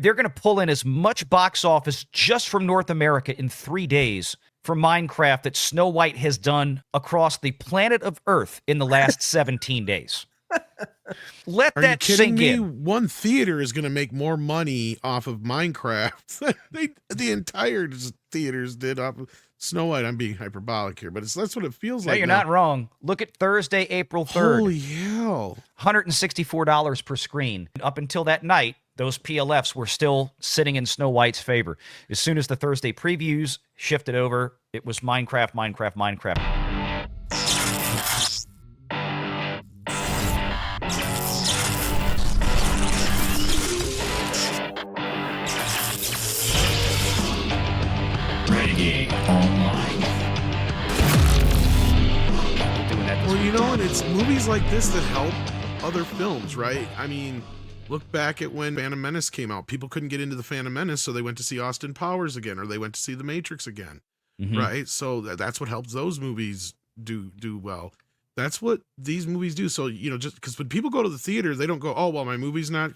They're going to pull in as much box office just from North America in 3 days for Minecraft that Snow White has done across the planet of Earth in the last 17 days. Let Are that you kidding sink me? in. One theater is going to make more money off of Minecraft. The entire theaters did off of Snow White. I'm being hyperbolic here, but that's what it feels No, like. you're now. not wrong. Look at Thursday, April 3rd. Holy hell. $164 per screen. Up until that night, those PLFs were still sitting in Snow White's favor. As soon as the Thursday previews shifted over, it was Minecraft, Minecraft, Minecraft. Renegade Online. Doing that this Well, you week. know, and it's movies like this that help other films, right? I mean, look back at when Phantom Menace came out. People couldn't get into the Phantom Menace, so they went to see Austin Powers again, or they went to see The Matrix again, right? So that's what helps those movies do well. That's what these movies do. So, you know, just because when people go to the theater, they don't go, oh, well, my movie's not,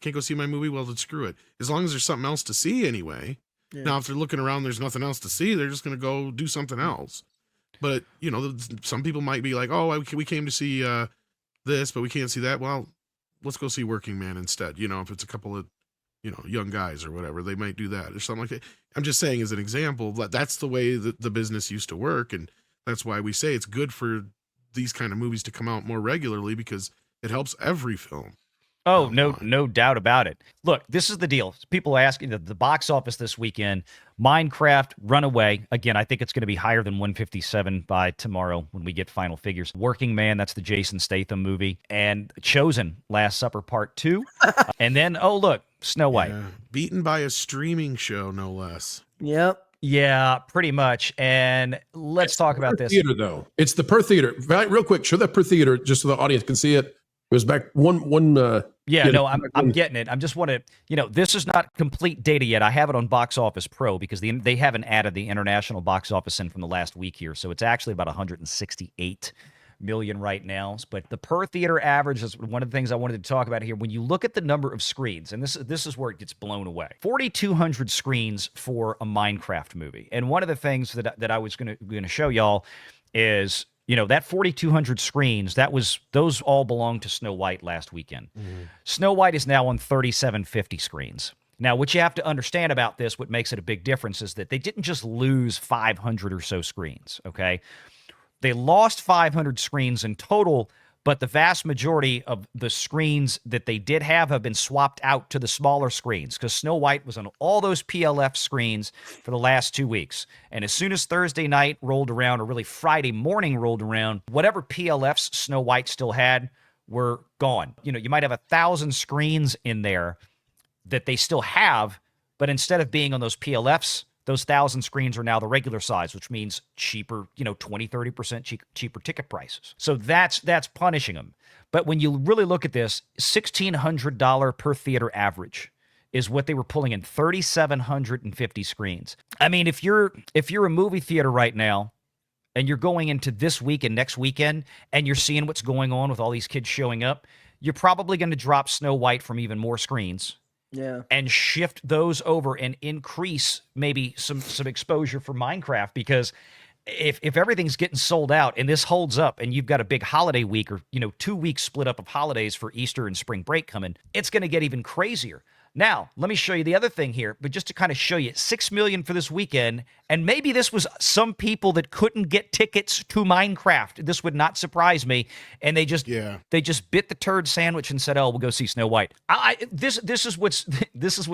can't go see my movie, well, then screw it. As long as there's something else to see anyway. Yeah. Now, if they're looking around, there's nothing else to see, they're just going to go do something else. But, you know, some people might be like, oh, we came to see this, but we can't see that. Well, let's go see Working Man instead. You know, if it's a couple of, you know, young guys or whatever, they might do that or something like that. I'm just saying as an example, that's the way that the business used to work. And that's why we say it's good for these kind of movies to come out more regularly, because it helps every film. Oh, no doubt about it. Look, this is the deal. People asking the box office this weekend, Minecraft, Runaway. Again, I think it's going to be higher than 157 by tomorrow when we get final figures. Working Man, that's the Jason Statham movie. And Chosen, Last Supper Part 2. And then, oh, look, Snow White. Yeah. Beaten by a streaming show, no less. Yep. Yeah, pretty much. And let's talk about this. Theater, though. It's the per theater. Real quick, show that per theater just so the audience can see it. It was back one. I'm getting it. I'm just want to, this is not complete data yet. I have it on Box Office Pro because they haven't added the international box office in from the last week here. So it's actually about 168 million right now. But the per theater average is one of the things I wanted to talk about here. When you look at the number of screens, and this is where it gets blown away. 4,200 screens for a Minecraft movie. And one of the things that I was going to show y'all is, that 4,200 screens, those all belonged to Snow White last weekend. Snow White is now on 3,750 screens. Now, what you have to understand about this, what makes it a big difference, is that they didn't just lose 500 or so screens, okay? They lost 500 screens in total, but the vast majority of the screens that they did have been swapped out to the smaller screens because Snow White was on all those PLF screens for the last 2 weeks. And as soon as Thursday night rolled around, or really Friday morning rolled around, whatever PLFs Snow White still had were gone. You might have 1,000 screens in there that they still have, but instead of being on those PLFs, those 1,000 screens are now the regular size, which means cheaper, 20, 30% cheaper ticket prices. So that's punishing them. But when you really look at this, $1,600 per theater average is what they were pulling in, 3,750 screens. I mean, if you're a movie theater right now and you're going into this week and next weekend and you're seeing what's going on with all these kids showing up, you're probably going to drop Snow White from even more screens. Yeah. And shift those over and increase maybe some exposure for Minecraft, because if everything's getting sold out and this holds up and you've got a big holiday week, or 2 weeks split up of holidays for Easter and spring break coming, it's going to get even crazier. Now, let me show you the other thing here, but just to kind of show you, 6 million for this weekend, and maybe this was some people that couldn't get tickets to Minecraft. This would not surprise me, and they just bit the turd sandwich and said, "Oh, we'll go see Snow White." This is what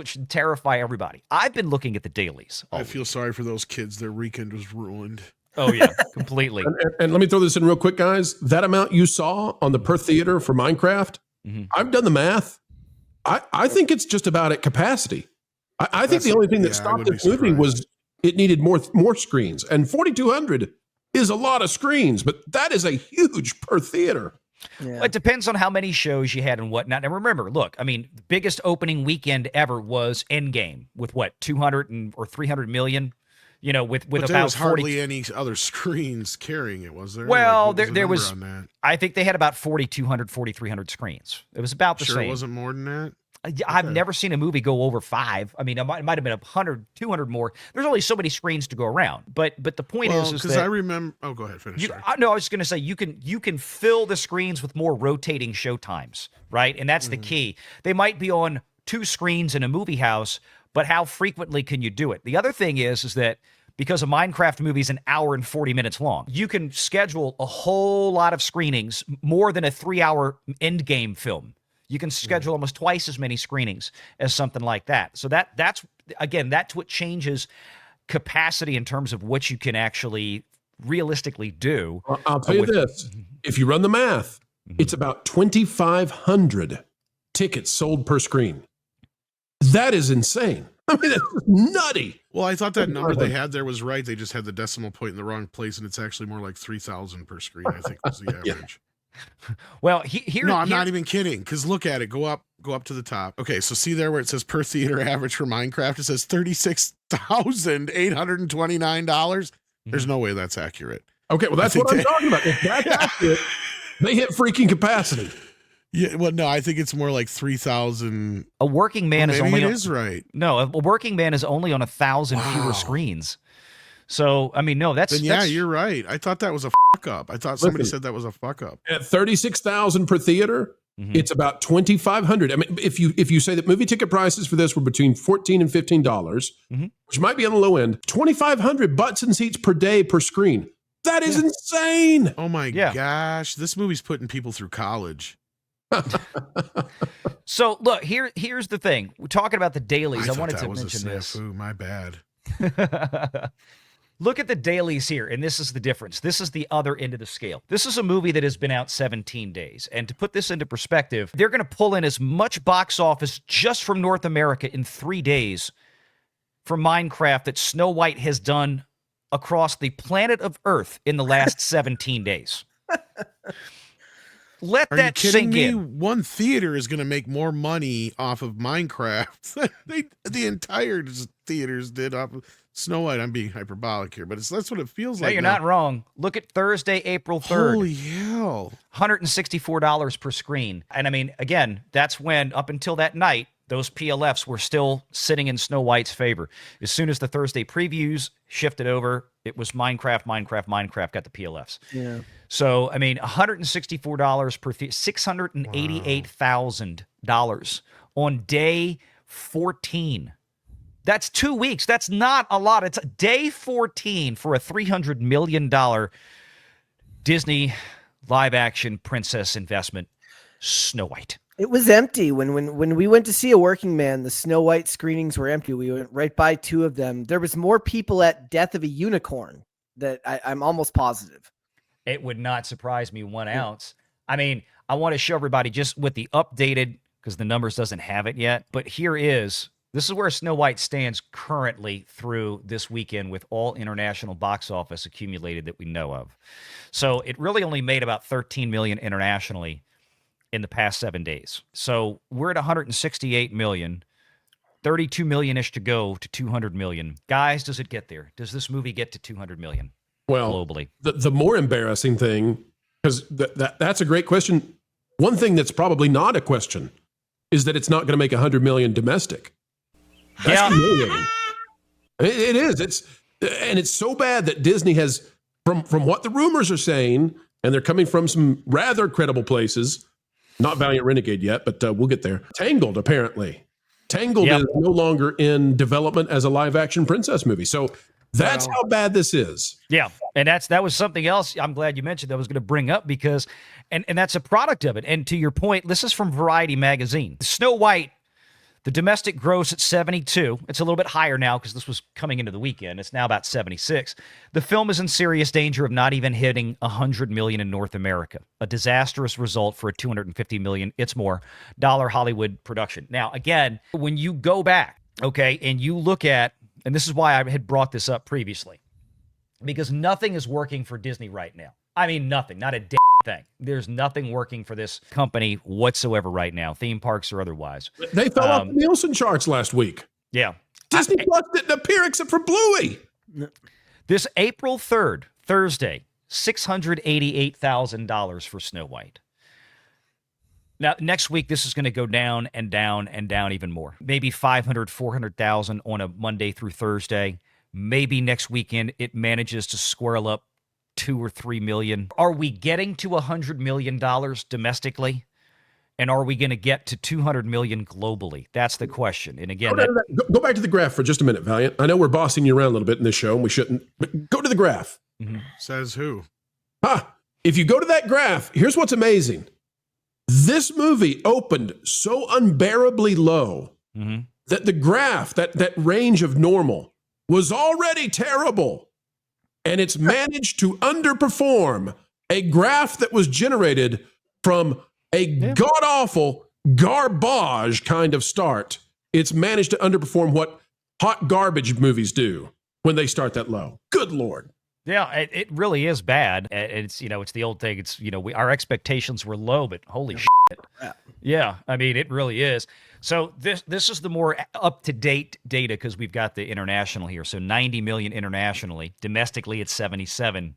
should terrify everybody. I've been looking at the dailies. I feel sorry for those kids. Their weekend was ruined. Oh yeah, completely. And let me throw this in real quick, guys. That amount you saw on the per theater for Minecraft, I've done the math. I think it's just about at capacity. I think the only thing that stopped this movie was it needed more screens. And 4,200 is a lot of screens, but that is a huge per theater. Yeah. It depends on how many shows you had and whatnot. And remember, look, I mean, the biggest opening weekend ever was Endgame with 200 or 300 million. With but about there was 40... hardly any other screens carrying it, was there? Well, like, there was. on that? I think they had about 4,200, 4,300 screens. It was about the sure same. It wasn't more than that. I've never seen a movie go over 5. I mean, it might have been 100, 200 more. There's only so many screens to go around. But the point is because that I remember. Oh, go ahead. Finish. No, I was just going to say you can fill the screens with more rotating show times, right? And that's the key. They might be on 2 screens in a movie house, but how frequently can you do it? The other thing is that because a Minecraft movie is an hour and 40 minutes long, you can schedule a whole lot of screenings, more than a 3-hour Endgame film. You can schedule almost twice as many screenings as something like that. So that's what changes capacity in terms of what you can actually realistically do. I'll tell you this. If you run the math, it's about 2,500 tickets sold per screen. That is insane. I mean, it's nutty. Well, I thought that number they had there was right. They just had the decimal point in the wrong place, and it's actually more like 3,000 per screen, I think was the average. Well, I'm not even kidding, because look at it. Go up to the top. Okay, so see there where it says per theater average for Minecraft? It says $36,829. There's no way that's accurate. Okay, well, that's what I'm talking about. If that's accurate, they hit freaking capacity. Yeah, well, no, I think it's more like 3,000. A working man is only. It is right. No, a working man is only on 1,000 fewer screens. So, I mean, no, that's you're right. I thought that was a fuck up. I thought somebody said that was a fuck up. At 36,000 per theater, it's about 2,500. I mean, if you say that movie ticket prices for this were between $14 and $15, which might be on the low end, 2,500 butts and seats per day per screen. That is insane. Oh my gosh, this movie's putting people through college. So look, here's the thing. We're talking about the dailies. I wanted to mention this. My bad. Look at the dailies here, and this is the difference. This is the other end of the scale. This is a movie that has been out 17 days. And to put this into perspective, they're going to pull in as much box office just from North America in 3 days for Minecraft that Snow White has done across the planet of Earth in the last 17 days. Let that sink in. One theater is going to make more money off of Minecraft. The entire theaters did off of Snow White. I'm being hyperbolic here, but that's what it feels like. You're not wrong. Look at Thursday, April 3rd. Holy hell. $164 per screen. And I mean, again, that's when, up until that night, those PLFs were still sitting in Snow White's favor. As soon as the Thursday previews shifted over, it was Minecraft got the PLFs. Yeah. So, I mean, $164 per $688,000 on day 14. That's 2 weeks. That's not a lot. It's day 14 for a $300 million Disney live-action princess investment, Snow White. It was empty when we went to see A Working Man. The Snow White screenings were empty. We went right by 2 of them. There was more people at Death of a Unicorn. That I'm almost positive. It would not surprise me 1 ounce. I mean, I want to show everybody just with the updated, because the numbers doesn't have it yet. But this is where Snow White stands currently through this weekend with all international box office accumulated that we know of. So it really only made about 13 million internationally in the past 7 days. So we're at 168 million, 32 million-ish to go to 200 million. Guys, does it get there? Does this movie get to 200 million globally? The more embarrassing thing, because that's a great question. One thing that's probably not a question is that it's not going to make 100 million domestic. That's humiliating. It is. It's so bad that Disney has, from what the rumors are saying, and they're coming from some rather credible places, not Valiant Renegade yet, but we'll get there. Tangled, apparently. Tangled is no longer in development as a live-action princess movie. So that's how bad this is. Yeah, and that was something else I'm glad you mentioned that I was going to bring up because, and that's a product of it. And to your point, this is from Variety magazine. Snow White, the domestic gross at 72. It's a little bit higher now because this was coming into the weekend. It's now about 76. The film is in serious danger of not even hitting 100 million in North America. A disastrous result for a 250 million, it's more, dollar Hollywood production. Now, again, when you go back, okay, and you look at, and this is why I had brought this up previously, because nothing is working for Disney right now. I mean, nothing, not a damn thing. There's nothing working for this company whatsoever right now, theme parks or otherwise. They fell off the Nielsen charts last week. Yeah. Disney Plus didn't appear except for Bluey. This April 3rd, Thursday, $688,000 for Snow White. Now, next week, this is going to go down and down and down even more. Maybe 500, 400,000 on a Monday through Thursday. Maybe next weekend it manages to squirrel up 2 or 3 million. Are we getting to $100 million domestically? And are we going to get to 200 million globally? That's the question. And again, go back to the graph for just a minute, Valiant. I know we're bossing you around a little bit in this show, and we shouldn't, but go to the graph. Says who? If you go to that graph, here's what's amazing. This movie opened so unbearably low that the graph, that range of normal, was already terrible. And it's managed to underperform a graph that was generated from a god-awful garbage kind of start. It's managed to underperform what hot garbage movies do when they start that low. Good Lord. Yeah, it really is bad. It's, it's the old thing. It's, our expectations were low, but holy shit. Yeah, I mean, it really is. So this is the more up-to-date data because we've got the international here. So 90 million internationally. Domestically, it's 77.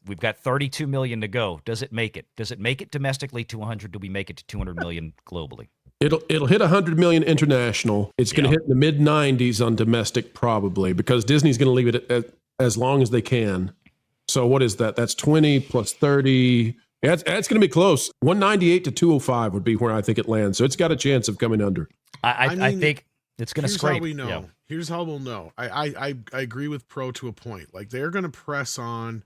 We've got 32 million to go. Does it make it? Does it make it domestically to 100? Do we make it to 200 million globally? It'll hit 100 million international. It's going to hit in the mid-90s on domestic probably because Disney's going to leave it at as long as they can. So what is that? That's 20 plus 30. That's going to be close. 198 to 205 would be where I think it lands. So it's got a chance of coming under. I think it's going to scrape. Here's how we know. Yeah. Here's how we'll know. I agree with Pro to a point. Like they're going to press on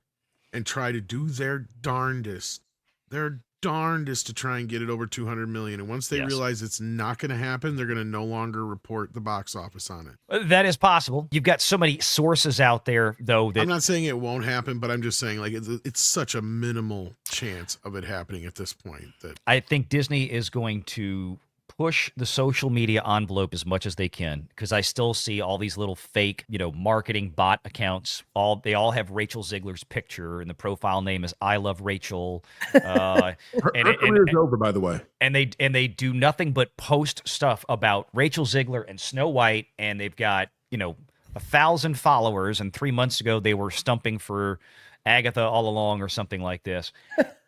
and try to do their darndest. Their darndest to try and get it over 200 million. And once they realize it's not going to happen, they're going to no longer report the box office on it. That is possible. You've got so many sources out there, though. That I'm not saying it won't happen, but I'm just saying like it's such a minimal chance of it happening at this point. That I think Disney is going to push the social media envelope as much as they can because I still see all these little fake, marketing bot accounts. They all have Rachel Ziegler's picture, and the profile name is I Love Rachel. Her career's over, by the way. And they do nothing but post stuff about Rachel Ziegler and Snow White, and they've got 1,000 followers. And 3 months ago they were stumping for Agatha all along or something like this,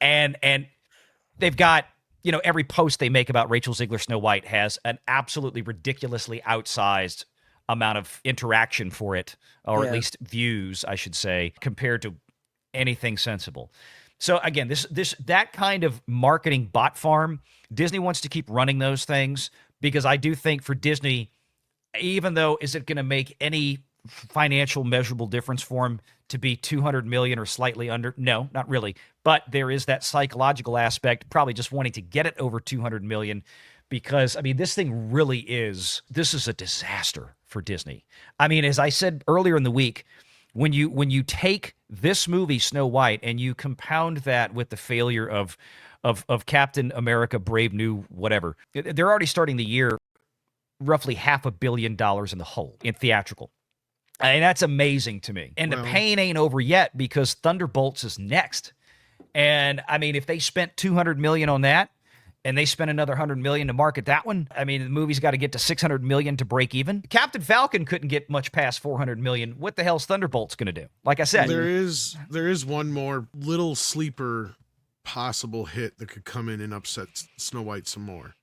and they've got. Every post they make about Rachel Ziegler Snow White has an absolutely ridiculously outsized amount of interaction for it, or at least views, I should say, compared to anything sensible. So again, that kind of marketing bot farm, Disney wants to keep running those things because I do think for Disney, even though is it going to make any financial measurable difference for them to be 200 million or slightly under? No, not really. But there is that psychological aspect, probably just wanting to get it over 200 million because, I mean, this thing really is, this is a disaster for Disney. I mean, as I said earlier in the week, when you take this movie, Snow White, and you compound that with the failure of Captain America, Brave New whatever, they're already starting the year roughly $500 million in the hole in theatrical. And that's amazing to me. And the pain ain't over yet because Thunderbolts is next. And I mean, if they spent 200 million on that and they spent another 100 million to market that one, I mean, the movie's got to get to 600 million to break even. Captain Falcon couldn't get much past 400 million. What the hell's Thunderbolts going to do? Like I said, there is one more little sleeper possible hit that could come in and upset Snow White some more.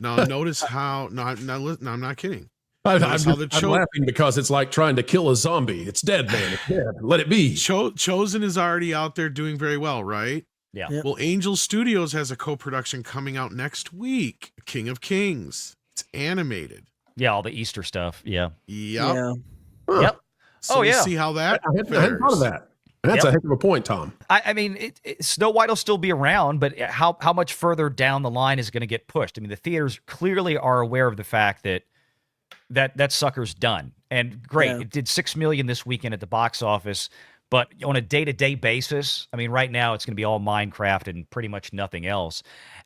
Now, notice how, no, I'm not kidding. I'm laughing because it's like trying to kill a zombie. It's dead, man. It's dead. Let it be. Chosen is already out there doing very well, right? Yeah. Yep. Well, Angel Studios has a co-production coming out next week, King of Kings. It's animated. Yeah, all the Easter stuff. Yeah. Yep. Yeah. Yep. So we'll see how that I hadn't thought of that. That's a heck of a point, Tom. I mean, Snow White will still be around, but how much further down the line is going to get pushed? I mean, the theaters clearly are aware of the fact that sucker's done. And great, it did 6 million this weekend at the box office, but on a day-to-day basis, I mean, right now it's going to be all Minecraft and pretty much nothing else.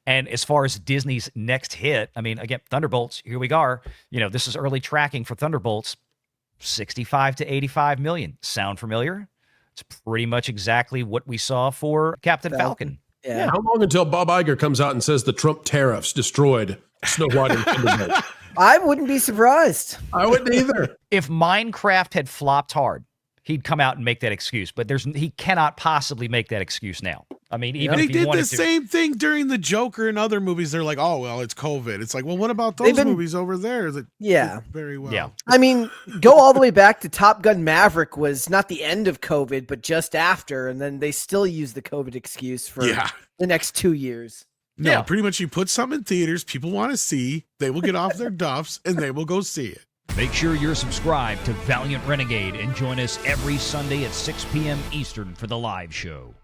And as far as Disney's next hit, I mean, again, Thunderbolts, here we are. This is early tracking for Thunderbolts, 65 to 85 million. Sound familiar? It's pretty much exactly what we saw for Captain Falcon. Yeah. How long until Bob Iger comes out and says the Trump tariffs destroyed Snow White and Thunderbolt? I wouldn't be surprised. I wouldn't either. If Minecraft had flopped hard, he'd come out and make that excuse. But he cannot possibly make that excuse now. I mean, even they if you did wanted the same thing during the Joker and other movies. They're like, oh well, it's COVID. It's like, well, what about those movies over there that yeah, did very well? Yeah. I mean, go all the way back to Top Gun Maverick was not the end of COVID, but just after, and then they still use the COVID excuse for the next 2 years. No, Yeah. pretty much you put something in theaters people want to see, they will get off their duffs and they will go see it. Make sure you're subscribed to Valiant Renegade and join us every Sunday at 6 p.m. Eastern for the live show.